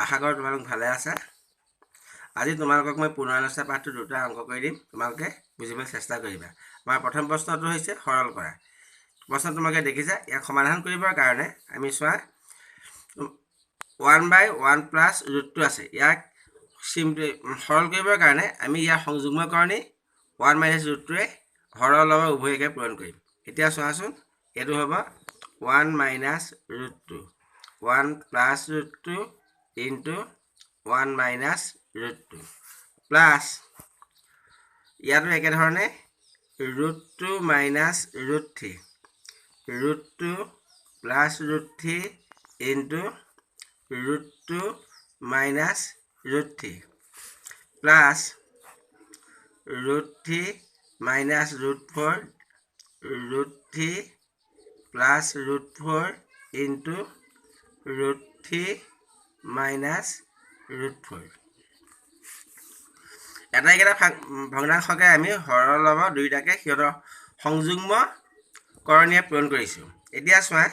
আশা কৰোঁ তোমালোক ভালে আছা। আজি তোমালোকক মই পুনৰালোচনা পাঠটো দুটা অংক কৰি দিম, তোমালোকে বুজিবলৈ চেষ্টা কৰিবা। আমাৰ প্ৰথম প্ৰশ্নটো হৈছে সৰল কৰা। প্ৰশ্ন তোমালোকে দেখিছা, ইয়াক সমাধান কৰিবৰ কাৰণে আমি চোৱা 1/1 প্লাছ ৰুটটো আছে। ইয়াক সৰল কৰিবৰ কাৰণে আমি ইয়াৰ সংযুগ্মকৰণী 1 মাইনাছ ৰুটটোৱে হৰৰ লবৰ উভয়কে পূৰণ কৰিম। এতিয়া চোৱাচোন, এইটো হ'ব 1 মাইনাছ ৰুটটো 1 প্লাছ ৰুটটো ইনটু 1 মাইনাছ ৰুটটো প্লাছ ইয়াতো একেধৰণে ৰুটটো মাইনাছ ৰুট3 ৰুটটো প্লাছ ৰুট3 ইনটু ৰুটটো মাইনাছ ৰুট3 plus √3 minus √4 √3 plus √4 into √3 minus √4। এটাইকেইটা ভগ্নাংশকে আমি হৰৰ লবৰ দুইটাকে সিহঁতৰ সংযুগ্মকৰণীয়ে পূৰণ কৰিছোঁ। এতিয়া চোৱা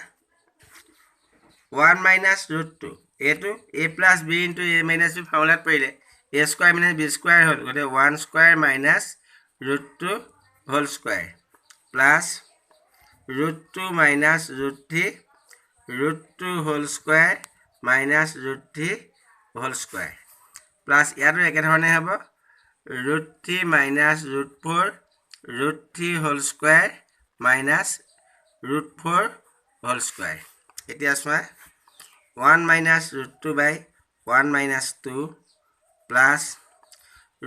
1 মাইনাছ √2 এইটো a plus b into a minus b ফৰ্মুলাত পৰিলে a square minus b square হ'ল, গতিকে 1 square minus √2 whole square plus √2 minus √3 √2 whole square minus √3 whole square plus ইয়াতো একেধৰণে হ'ব √3 minus √4 √3 whole square minus √4 whole square. এতিয়া চোৱা 1 minus √2 by 1 minus 2 plus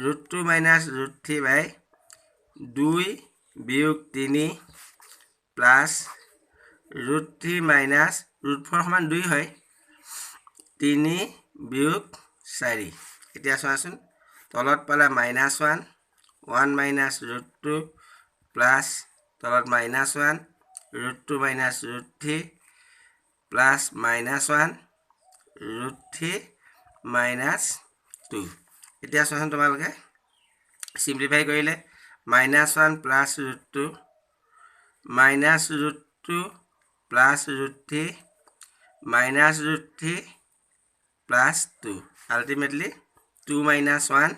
√2 minus √3 by 2 বিয়োগ 3 প্লাছ √3 মাইনাছ √4 সমান 2 হয় 3 বিয়োগ 4। এতিয়া চোৱাচোন, তলত পালে -1 1 মাইনাছ √2 প্লাছ তলত -1 √2 মাইনাছ √3 প্লাছ -1 √3 মাইনাছ 2। এতিয়া চোৱাচোন, তোমালোকে চিম্প্লিফাই কৰিলে -1 plus √2 minus √2 plus √3 minus √3 plus 2 ultimately 2 - 1 = 1।